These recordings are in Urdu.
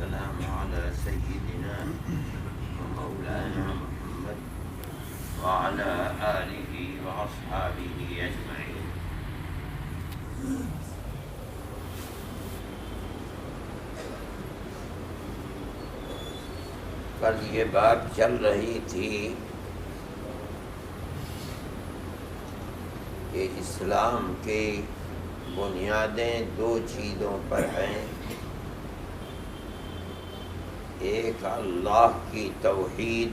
والسلام على سيدنا ومولانا محمد وعلى آله وأصحابه أجمعين. کل یہ بات چل رہی تھی کہ اسلام کی بنیادیں دو چیزوں پر ہیں، ایک اللہ کی توحید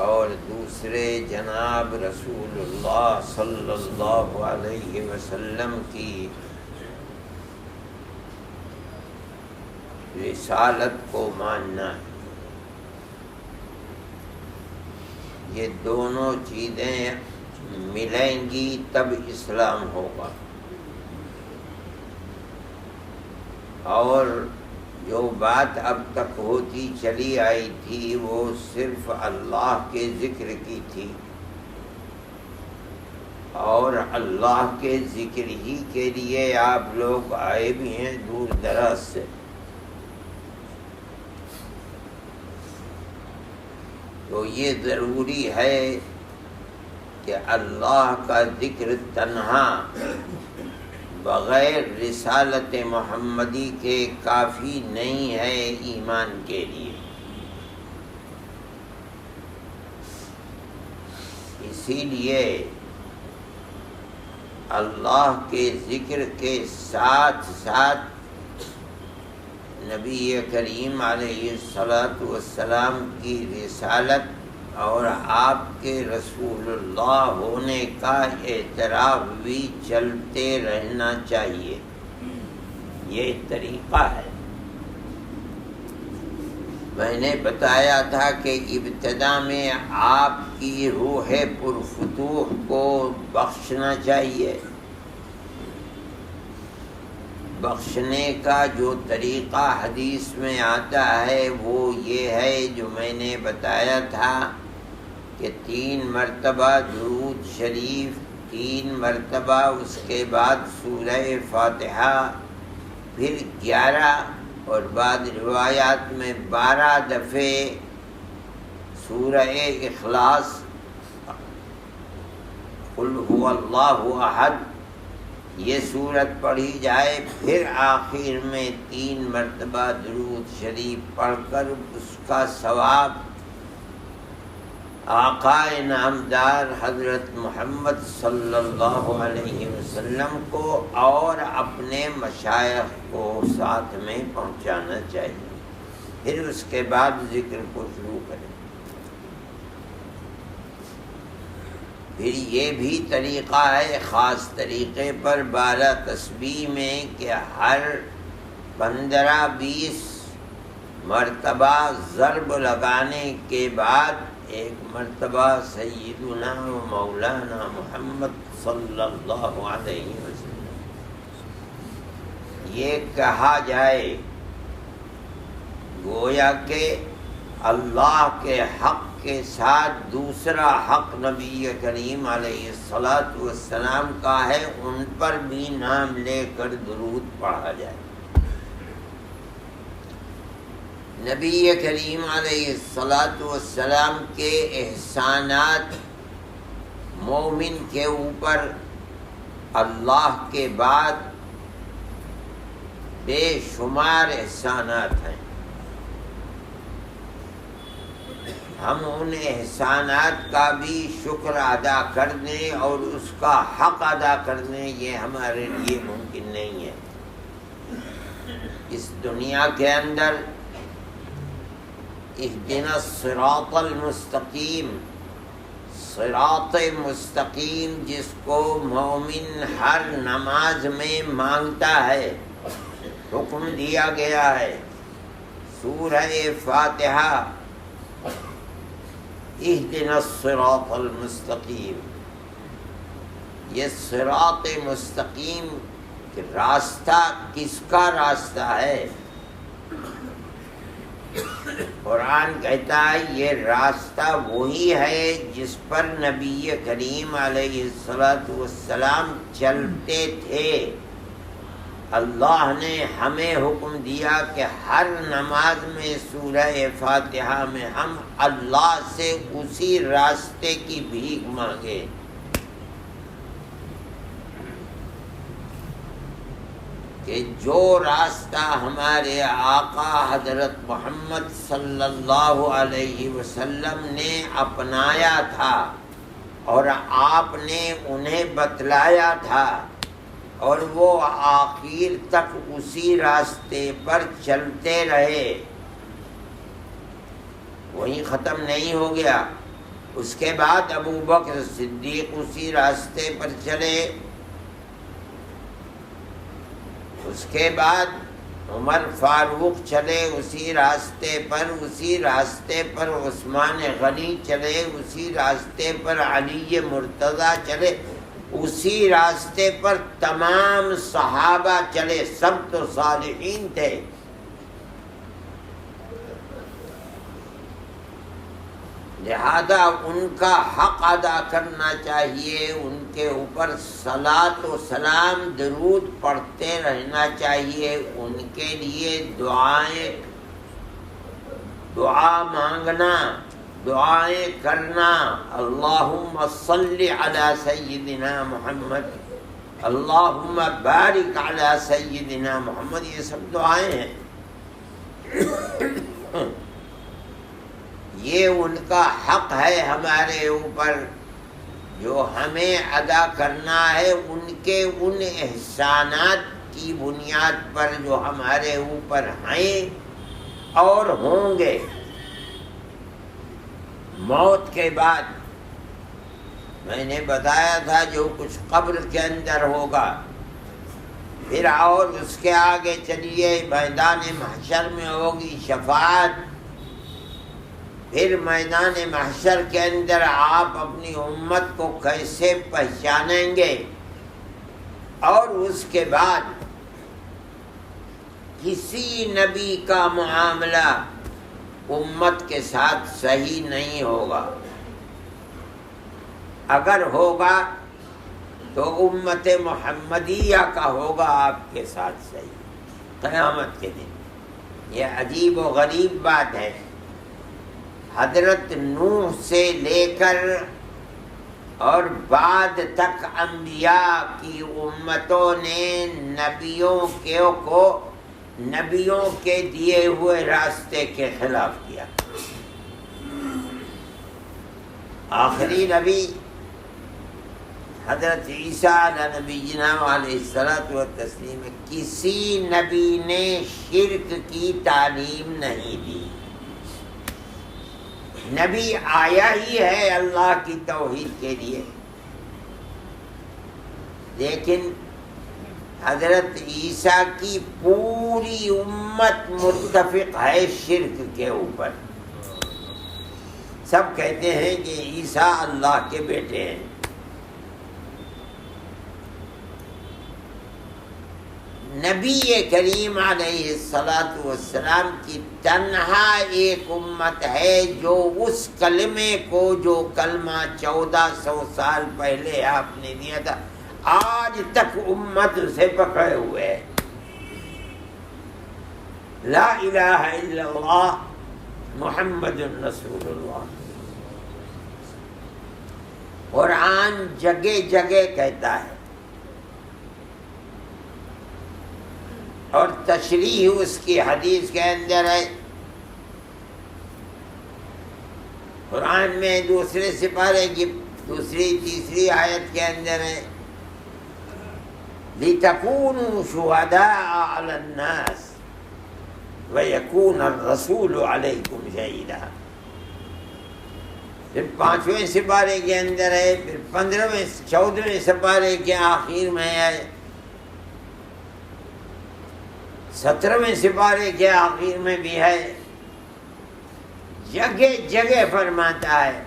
اور دوسرے جناب رسول اللہ صلی اللہ علیہ وسلم کی رسالت کو ماننا ہے۔ یہ دونوں چیزیں ملیں گی تب اسلام ہوگا، اور جو بات اب تک ہوتی چلی آئی تھی وہ صرف اللہ کے ذکر کی تھی، اور اللہ کے ذکر ہی کے لیے آپ لوگ آئے بھی ہیں دور دراز سے۔ تو یہ ضروری ہے کہ اللہ کا ذکر تنہا بغیر رسالت محمدی کے کافی نہیں ہے ایمان کے لیے۔ اسی لیے اللہ کے ذکر کے ساتھ ساتھ نبی کریم علیہ السلام کی رسالت اور آپ کے رسول اللہ ہونے کا اعتراف بھی چلتے رہنا چاہیے۔ یہ طریقہ ہے۔ میں نے بتایا تھا کہ ابتدا میں آپ کی روح پرفتوح کو بخشنا چاہیے۔ بخشنے کا جو طریقہ حدیث میں آتا ہے وہ یہ ہے جو میں نے بتایا تھا کہ 3 مرتبہ درود شریف، 3 مرتبہ اس کے بعد سورہ فاتحہ، پھر 11 اور بعد روایات میں 12 دفعے سورہ اخلاص، قل هو اللہ احد، یہ سورت پڑھی جائے، پھر آخر میں 3 مرتبہ درود شریف پڑھ کر اس کا ثواب آقا انعامدار حضرت محمد صلی اللہ علیہ وسلم کو اور اپنے مشائخ کو ساتھ میں پہنچانا چاہیے۔ پھر اس کے بعد ذکر کو شروع کریں۔ پھر یہ بھی طریقہ ہے خاص طریقے پر بالا تسبیح میں کہ ہر 15-20 مرتبہ ضرب لگانے کے بعد 1 مرتبہ سیدنا و مولانا محمد صلی اللہ علیہ وسلم یہ کہا جائے، گویا کہ اللہ کے حق کے ساتھ دوسرا حق نبی کریم علیہ السلام کا ہے، ان پر بھی نام لے کر درود پڑھا جائے۔ نبی کریم علیہ السلام کے احسانات مومن کے اوپر اللہ کے بعد بے شمار احسانات ہیں۔ ہم ان احسانات کا بھی شکر ادا کرنے اور اس کا حق ادا کرنے یہ ہمارے لیے ممکن نہیں ہے۔ اس دنیا کے اندر اہدنا الصراط المستقیم، صراط مستقیم جس کو مومن ہر نماز میں مانگتا ہے، حکم دیا گیا ہے، سورہ فاتحہ اہدنا الصراط المستقیم، یہ صراط مستقیم کہ راستہ کس کا راستہ ہے؟ قرآن کہتا ہے یہ راستہ وہی ہے جس پر نبی کریم علیہ السلام چلتے تھے، اللہ نے ہمیں حکم دیا کہ ہر نماز میں سورہ فاتحہ میں ہم اللہ سے اسی راستے کی بھیک مانگے۔ کہ جو راستہ ہمارے آقا حضرت محمد صلی اللہ علیہ وسلم نے اپنایا تھا اور آپ نے انہیں بتلایا تھا، اور وہ آخر تک اسی راستے پر چلتے رہے، وہیں ختم نہیں ہو گیا۔ اس کے بعد ابو بکر صدیق اسی راستے پر چلے، اس کے بعد عمر فاروق چلے اسی راستے پر عثمان غنی چلے اسی راستے پر، علی مرتضیٰ چلے اسی راستے پر، تمام صحابہ چلے، سب تو صالحین تھے۔ لہذا ان کا حق ادا کرنا چاہیے، ان کے اوپر صلاۃ و سلام درود پڑھتے رہنا چاہیے، ان کے لیے دعا مانگنا، دعائیں کرنا، اللہم صلی علی سیدنا محمد، اللہم بارک علی سیدنا محمد، یہ سب دعائیں ہیں۔ یہ ان کا حق ہے ہمارے اوپر جو ہمیں ادا کرنا ہے، ان کے ان احسانات کی بنیاد پر جو ہمارے اوپر ہیں اور ہوں گے۔ موت کے بعد میں نے بتایا تھا جو کچھ قبر کے اندر ہوگا، پھر اور اس کے آگے چلیے میدان محشر میں ہوگی شفاعت، پھر میدان محشر کے اندر آپ اپنی امت کو کیسے پہچانیں گے، اور اس کے بعد کسی نبی کا معاملہ امت کے ساتھ صحیح نہیں ہوگا، اگر ہوگا تو امت محمدیہ کا ہوگا آپ کے ساتھ صحیح قیامت کے دن۔ یہ عجیب و غریب بات ہے، حضرت نوح سے لے کر اور بعد تک انبیاء کی امتوں نے نبیوں کے دیے ہوئے راستے کے خلاف کیا۔ آخری نبی حضرت عیسیٰ علیہ نبینا علیہ الصلوۃ والتسلیم، کسی نبی نے شرک کی تعلیم نہیں دی، نبی آیا ہی ہے اللہ کی توحید کے لیے، لیکن حضرت عیسیٰ کی پوری امت متفق ہے شرک کے اوپر، سب کہتے ہیں کہ عیسیٰ اللہ کے بیٹے ہیں۔ نبی کریم علیہ الصلاۃ والسلام کی تنہا ایک امت ہے جو اس کلمے کو، جو کلمہ 1400 سال پہلے آپ نے دیا تھا، آج تک امت اسے پکڑے ہوئے ہے۔ لا الہ الا اللہ محمد رسول اللہ۔ قرآن جگہ جگہ کہتا ہے، اور تشریح اس کی حدیث کے اندر ہے۔ قرآن میں دوسرے سپارے کی تیسری آیت کے اندر ہے، لِتَكُونُوا شُهَدَاءَ عَلَى النَّاسِ وَيَكُونَ الرَّسُولُ عَلَيْكُمْ شَهِيدًا۔ پھر 5ویں سپارے کے اندر ہے، پھر 14ویں سپارے کے آخر میں ہے، 17ویں سپارے کے آخر میں بھی ہے، جگہ جگہ فرماتا ہے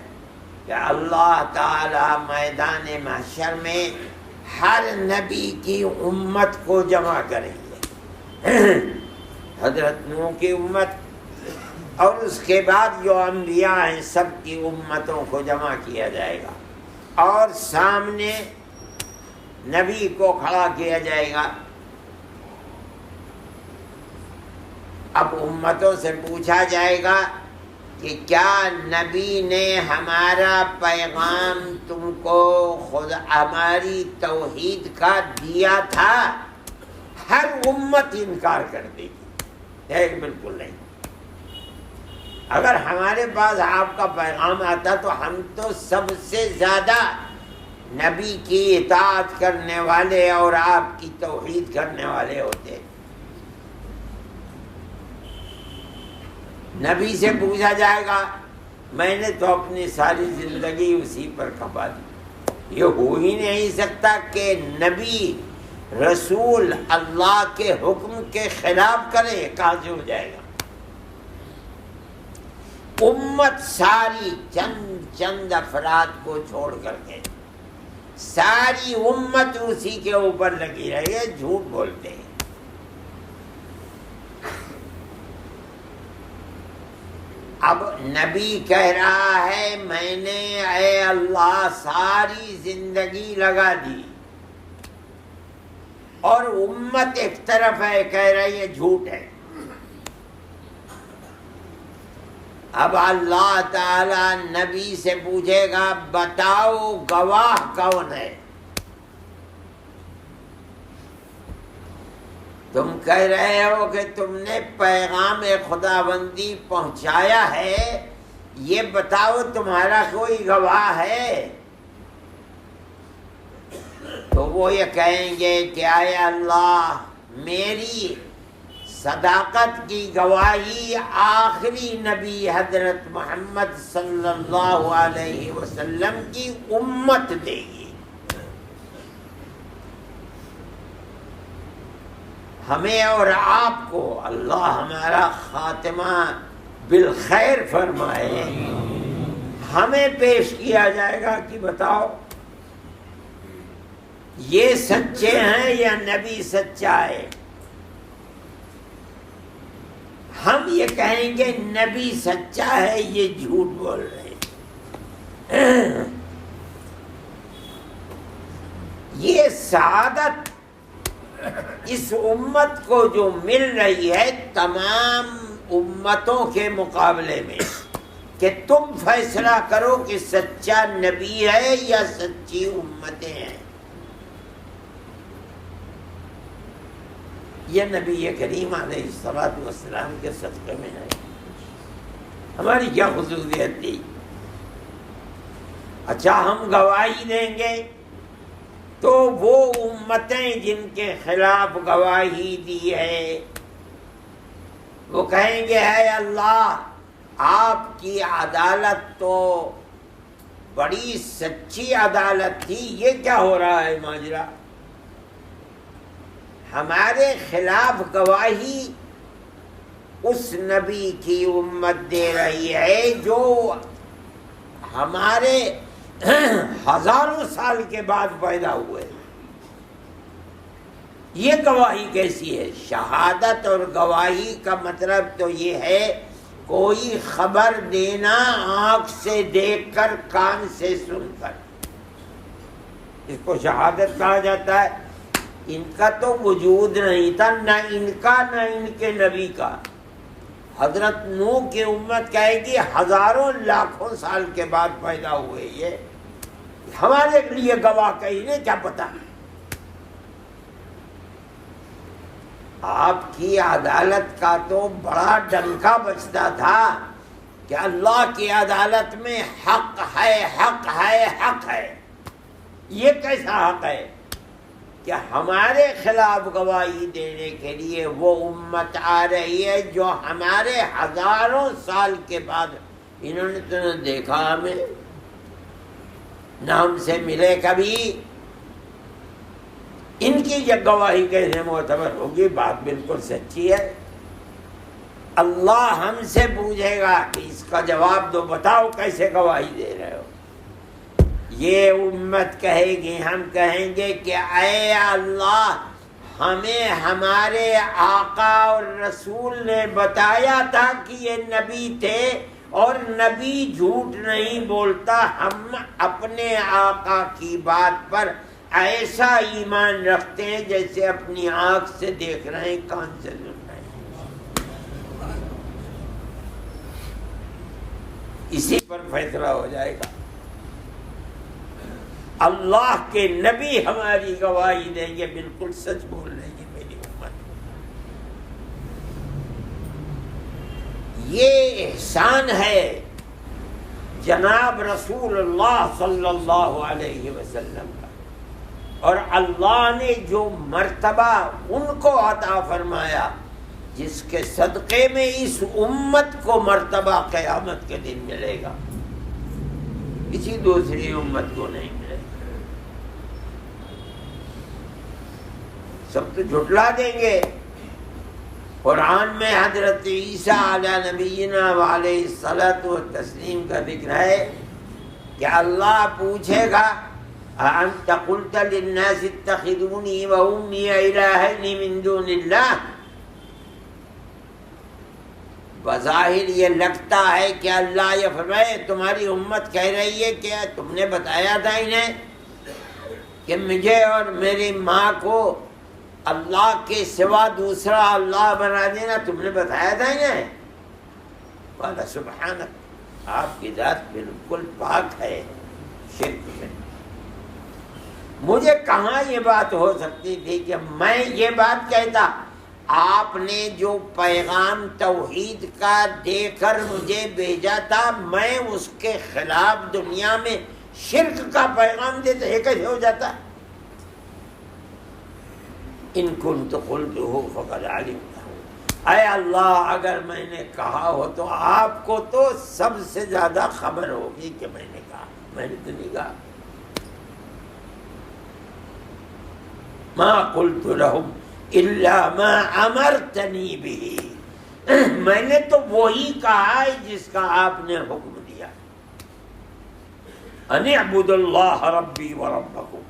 کہ اللہ تعالی میدان محشر میں ہر نبی کی امت کو جمع کریں گے، حضرت نوح کی امت اور اس کے بعد جو انبیاء ہیں سب کی امتوں کو جمع کیا جائے گا، اور سامنے نبی کو کھڑا کیا جائے گا، اب امتوں سے پوچھا جائے گا کہ کیا نبی نے ہمارا پیغام تم کو خود ہماری توحید کا دیا تھا؟ ہر امت انکار کر دے گی، بالکل نہیں۔ اگر ہمارے پاس آپ کا پیغام آتا تو ہم تو سب سے زیادہ نبی کی اطاعت کرنے والے اور آپ کی توحید کرنے والے ہوتے۔ نبی سے پوچھا جائے گا، میں نے تو اپنی ساری زندگی اسی پر کھپا دی۔ یہ ہو ہی نہیں سکتا کہ نبی رسول اللہ کے حکم کے خلاف کرے، کہاں سے ہو جائے گا؟ امت ساری چند افراد کو چھوڑ کر کے ساری امت اسی کے اوپر لگی رہی ہے، جھوٹ بولتے ہیں۔ اب نبی کہہ رہا ہے میں نے اے اللہ ساری زندگی لگا دی، اور امت ایک طرف ہے کہہ رہی ہے جھوٹ ہے۔ اب اللہ تعالی نبی سے پوچھے گا بتاؤ گواہ کون ہے؟ تم کہہ رہے ہو کہ تم نے پیغام خداوندی پہنچایا ہے، یہ بتاؤ تمہارا کوئی گواہ ہے؟ تو وہ یہ کہیں گے کہ اے اللہ میری صداقت کی گواہی آخری نبی حضرت محمد صلی اللہ علیہ وسلم کی امت دے گی، ہمیں اور آپ کو اللہ ہمارا خاتمہ بالخیر فرمائے۔ ہمیں پیش کیا جائے گا کہ بتاؤ یہ سچے ہیں یا نبی سچا ہے؟ ہم یہ کہیں گے نبی سچا ہے، یہ جھوٹ بول رہے ہیں۔ یہ سعادت اس امت کو جو مل رہی ہے تمام امتوں کے مقابلے میں، کہ تم فیصلہ کرو کہ سچا نبی ہے یا سچی امتیں ہیں۔ یہ نبی کریم علیہ الصلوۃ والسلام کے صدقے میں ہے، ہماری کیا خصوصیت تھی؟ اچھا ہم گواہی دیں گے تو وہ امتیں جن کے خلاف گواہی دی ہے وہ کہیں گے اے اللہ آپ کی عدالت تو بڑی سچی عدالت تھی، یہ کیا ہو رہا ہے ماجرا؟ ہمارے خلاف گواہی اس نبی کی امت دے رہی ہے جو ہمارے ہزاروں سال کے بعد پیدا ہوئے۔ یہ گواہی کیسی ہے؟ شہادت اور گواہی کا مطلب تو یہ ہے کوئی خبر دینا آنکھ سے دیکھ کر کان سے سن کر، اس کو شہادت کہا جاتا ہے۔ ان کا تو وجود نہیں تھا، نہ ان کا نہ ان کے نبی کا۔ حضرت نوح کی امت کہے گی ہزاروں لاکھوں سال کے بعد پیدا ہوئے، یہ ہمارے لیے گواہ کہیں نے کیا پتا۔ آپ کی عدالت کا تو بڑا ڈنکا بجتا تھا کہ اللہ کی عدالت میں حق ہے، حق ہے، حق ہے۔ یہ کیسا حق ہے کہ ہمارے خلاف گواہی دینے کے لیے وہ امت آ رہی ہے جو ہمارے ہزاروں سال کے بعد، انہوں نے تو نہ دیکھا ہمیں، نہ ہم سے ملے کبھی، ان کی یہ گواہی کیسے معتبر ہوگی؟ بات بالکل سچی ہے۔ اللہ ہم سے پوچھے گا کہ اس کا جواب دو، بتاؤ کیسے گواہی دے رہے ہو؟ یہ امت کہے گی، ہم کہیں گے کہ اے اللہ ہمیں ہمارے آقا اور رسول نے بتایا تھا کہ یہ نبی تھے، اور نبی جھوٹ نہیں بولتا۔ ہم اپنے آقا کی بات پر ایسا ایمان رکھتے ہیں جیسے اپنی آنکھ سے دیکھ رہے ہیں، کان سے سن رہے ہیں۔ اسی پر فیصلہ ہو جائے گا۔ اللہ کے نبی ہماری گواہی دیں گے، بالکل سچ بول رہے گی میری امت۔ یہ احسان ہے جناب رسول اللہ صلی اللہ علیہ وسلم کا، اور اللہ نے جو مرتبہ ان کو عطا فرمایا جس کے صدقے میں اس امت کو مرتبہ قیامت کے دن ملے گا، کسی دوسری امت کو نہیں ملے گا۔ سب تو جھٹلا دیں گے۔ قرآن میں حضرت عیسیٰ علیہ نبینا علیہ الصلاۃ والتسلیم کا ذکر ہے کہ اللہ پوچھے گا أَأَنْتَ قُلْتَ لِلنَّاسِ اتَّخِذُونِي وَأُمِّيَ إِلَٰهَيْنِ مِن دُونِ اللَّهِ۔ بظاہر یہ لگتا ہے کہ اللہ یہ فرمائے تمہاری امت کہہ رہی ہے کہ تم نے بتایا تھا انہیں کہ مجھے اور میری ماں کو اللہ کے سوا دوسرا اللہ بنا دینا، تم نے بتایا تھا انہیں؟ قال سبحانک، آپ کی ذات بالکل پاک ہے شرک سے۔ مجھے کہاں یہ بات ہو سکتی تھی کہ میں یہ بات کہتا؟ آپ نے جو پیغام توحید کا دے کر مجھے بھیجا تھا، میں اس کے خلاف دنیا میں شرک کا پیغام دیتا، یہ کیسے ہو جاتا؟ ان کنت قلتہ فقد علمتہ، اے اللہ اگر میں نے کہا ہو تو آپ کو تو سب سے زیادہ خبر ہوگی کہ میں نے کہا، میں نے تو نہیں کہا۔ ما قلت لهم الا ما امرتنی به، میں نے تو وہی کہا ہے جس کا آپ نے حکم دیا، ان اعبدوا اللہ ربی وربکم،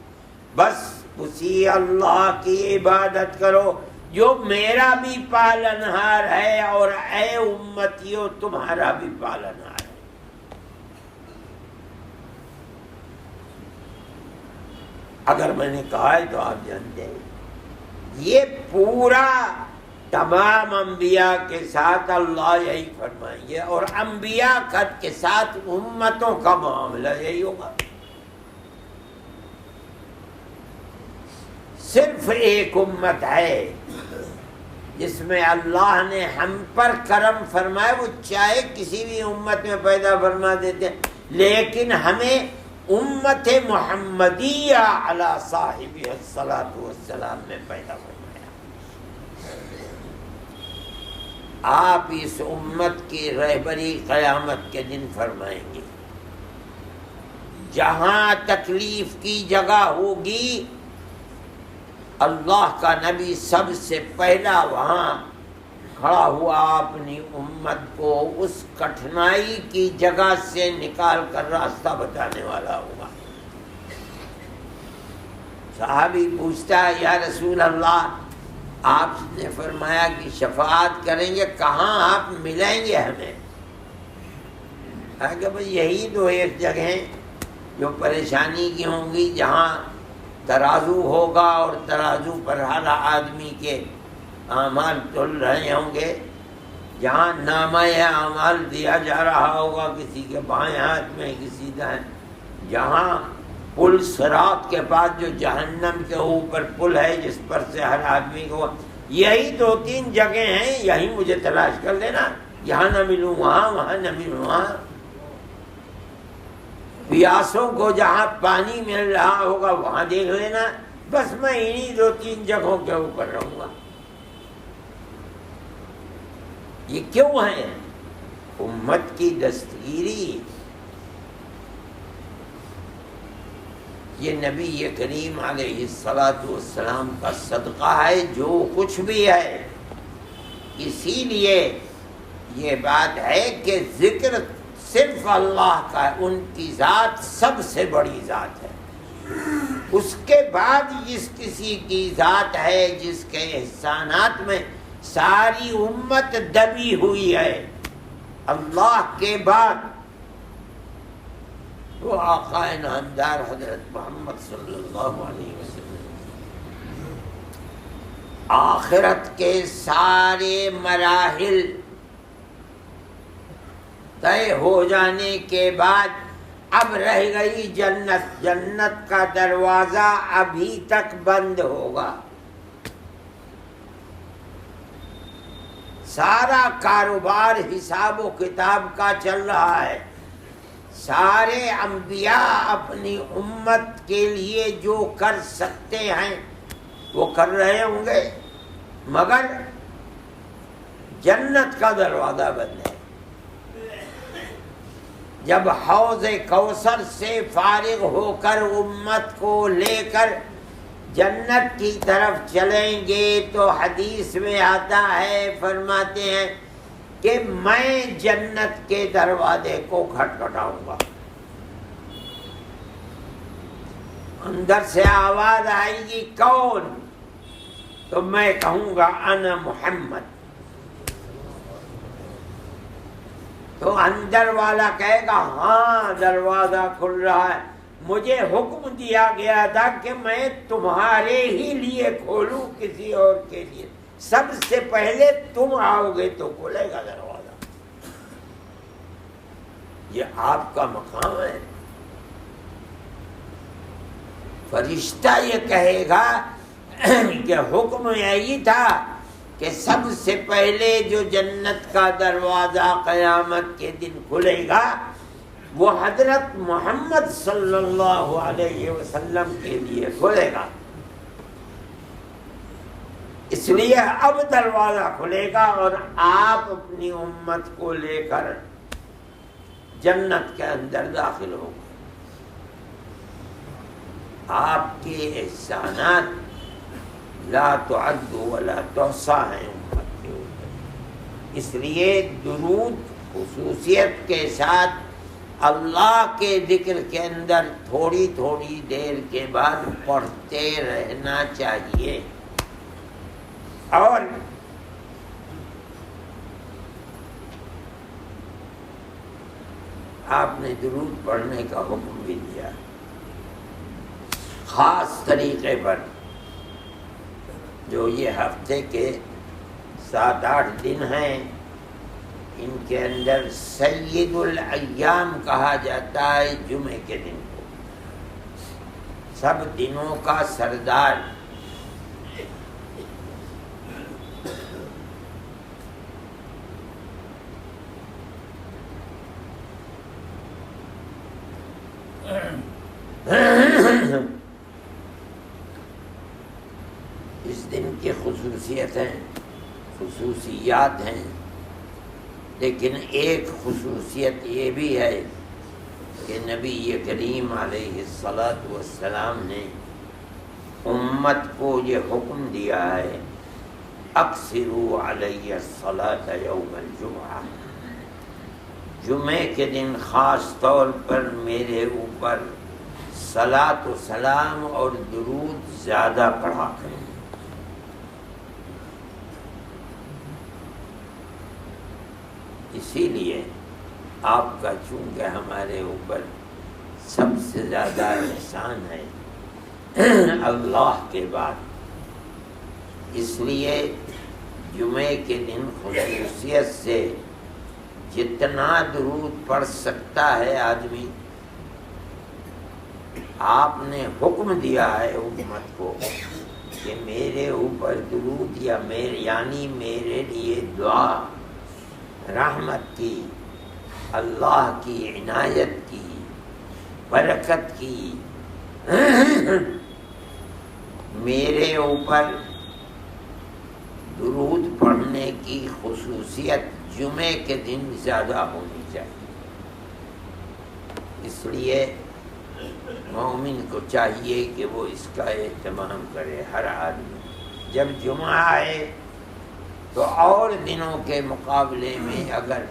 بس اسی اللہ کی عبادت کرو جو میرا بھی پالنہار ہے اور اے امتیوں تمہارا بھی پالنہار ہے۔ اگر میں نے کہا ہے تو آپ جانتے ہیں، یہ پورا تمام انبیاء کے ساتھ اللہ یہی فرمائیں گے، اور انبیاء کے ساتھ امتوں کا معاملہ یہی ہوگا۔ صرف ایک امت ہے جس میں اللہ نے ہم پر کرم فرمائے، وہ چاہے کسی بھی امت میں پیدا فرما دیتے، لیکن ہمیں امت محمدیہ علی صاحبہ الصلاۃ والسلام میں پیدا فرمایا۔ آپ اس امت کی رہبری قیامت کے دن فرمائیں گے۔ جہاں تکلیف کی جگہ ہوگی، اللہ کا نبی سب سے پہلا وہاں کھڑا ہوا اپنی امت کو اس کٹھنائی کی جگہ سے نکال کر راستہ بتانے والا ہوگا۔ صحابی پوچھتا ہے یا رسول اللہ، آپ نے فرمایا کہ شفاعت کریں گے، کہاں آپ ملیں گے ہمیں؟ کہ بھئی یہی دو ایک جگہیں جو پریشانی کی ہوں گی، جہاں ترازو ہوگا اور ترازو پر ہر آدمی کے اعمال تل رہے ہوں گے، جہاں نامہ اعمال دیا جا رہا ہوگا کسی کے بائیں ہاتھ میں کسی دائیں، جہاں پل صراط کے بعد جو جہنم کے اوپر پل ہے جس پر سے ہر آدمی کو، یہی دو تین جگہ ہیں، یہی مجھے تلاش کر لینا، یہاں نہ ملوں وہاں، وہاں نہ ملوں وہاں۔ پیاسوں کو جہاں پانی مل رہا ہوگا وہاں دیکھ لینا، بس میں انہی دو تین جگہوں کے اوپر رہوں گا۔ یہ کیوں ہے؟ امت کی دستگیری، یہ نبی کریم علیہ الصلاۃ والسلام کا صدقہ ہے جو کچھ بھی ہے۔ اسی لیے یہ بات ہے کہ ذکر صرف اللہ کا ہے، ان کی ذات سب سے بڑی ذات ہے۔ اس کے بعد جس کسی کی ذات ہے جس کے احسانات میں ساری امت دبی ہوئی ہے، اللہ کے بعد وہ آقا نامدار حضرت محمد صلی اللہ علیہ وسلم۔ آخرت کے سارے مراحل طے ہو جانے کے بعد اب رہ گئی جنت، جنت کا دروازہ ابھی تک بند ہوگا۔ سارا کاروبار حساب و کتاب کا چل رہا ہے، سارے انبیاء اپنی امت کے لیے جو کر سکتے ہیں وہ کر رہے ہوں گے، مگر جنت کا دروازہ بند ہے۔ جب حوض کوثر سے فارغ ہو کر امت کو لے کر جنت کی طرف چلیں گے تو حدیث میں آتا ہے، فرماتے ہیں کہ میں جنت کے دروازے کو کھٹکھٹاؤں گا۔ اندر سے آواز آئے گی کون؟ تو میں کہوں گا انا محمد۔ تو اندر والا کہے گا ہاں دروازہ کھل رہا ہے، مجھے حکم دیا گیا تھا کہ میں تمہارے ہی لیے کھولوں، کسی اور کے لیے، سب سے پہلے تم آؤ گے تو کھلے گا دروازہ۔ یہ آپ کا مقام ہے۔ فرشتہ یہ کہے گا کہ حکم یہی تھا کہ سب سے پہلے جو جنت کا دروازہ قیامت کے دن کھلے گا وہ حضرت محمد صلی اللہ علیہ وسلم کے لیے کھلے گا۔ اس لیے اب دروازہ کھلے گا اور آپ اپنی امت کو لے کر جنت کے اندر داخل ہوں گے۔ آپ کے احسانات لا تعد ولا تحصى ہیں امت کے اوپر، اس لیے درود خصوصیت کے ساتھ اللہ کے ذکر کے اندر تھوڑی تھوڑی دیر کے بعد پڑھتے رہنا چاہیے۔ اور آپ نے درود پڑھنے کا حکم بھی دیا خاص طریقے پر۔ جو یہ ہفتے کے 7-8 دن ہیں ان کے اندر سید الایام کہا جاتا ہے جمعے کے دن کو، سب دنوں کا سردار۔ اس دن کی خصوصیات ہیں، لیکن ایک خصوصیت یہ بھی ہے کہ نبی کریم علیہ الصلاۃ والسلام نے امت کو یہ حکم دیا ہے اکثروا علی الصلاۃ یوم الجمعہ، جمعے کے دن خاص طور پر میرے اوپر صلاۃ و سلام اور درود زیادہ پڑھا کریں۔ اسی لیے آپ کا چونکہ ہمارے اوپر سب سے زیادہ احسان ہے اللہ کے بعد، اس لیے جمعے کے دن خصوصیت سے جتنا درود پڑھ سکتا ہے آدمی، آپ نے حکم دیا ہے امت کو کہ میرے اوپر درود یا یعنی میرے لیے دعا، رحمت کی، اللہ کی عنایت کی، برکت کی، میرے اوپر درود پڑھنے کی خصوصیت جمعے کے دن زیادہ ہونی چاہیے۔ اس لیے مومن کو چاہیے کہ وہ اس کا اہتمام کرے۔ ہر آدمی جب جمعہ آئے تو اور دنوں کے مقابلے میں اگر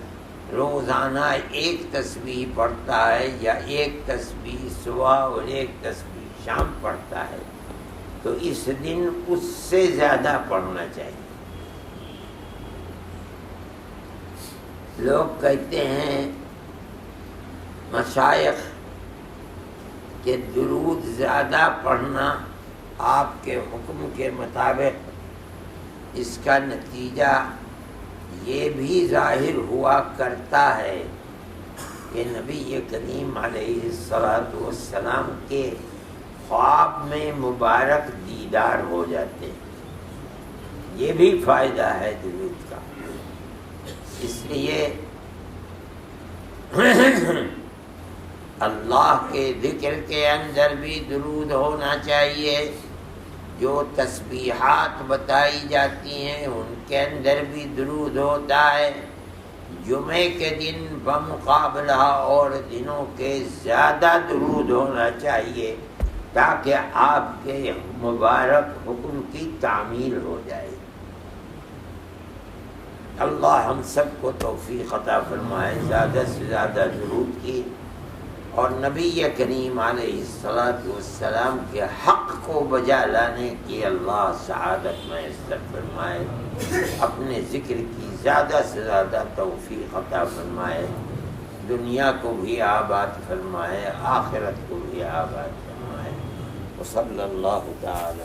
روزانہ ایک تسبیح پڑھتا ہے یا ایک تسبیح صبح اور ایک تسبیح شام پڑھتا ہے تو اس دن اس سے زیادہ پڑھنا چاہیے۔ لوگ کہتے ہیں مشائخ کہ درود زیادہ پڑھنا آپ کے حکم کے مطابق، اس کا نتیجہ یہ بھی ظاہر ہوا کرتا ہے کہ نبی کریم علیہ السلام کے خواب میں مبارک دیدار ہو جاتے ہیں. یہ بھی فائدہ ہے درود کا. اس لیے اللہ کے ذکر کے اندر بھی درود ہونا چاہیے. جو تسبیحات بتائی جاتی ہیں ان کے اندر بھی درود ہوتا ہے. جمعے کے دن بمقابلہ اور دنوں کے زیادہ درود ہونا چاہیے تاکہ آپ کے مبارک حکم کی تعمیل ہو جائے. اللہ ہم سب کو توفیق عطا فرمائے زیادہ سے زیادہ درود کی، اور نبی کریم علیہ السلام کے حق کو بجا لانے کی اللہ سعادت میسر فرمائے. اپنے ذکر کی زیادہ سے زیادہ توفیق عطا فرمائے. دنیا کو بھی آباد فرمائے، آخرت کو بھی آباد فرمائے. وصلی اللہ تعالی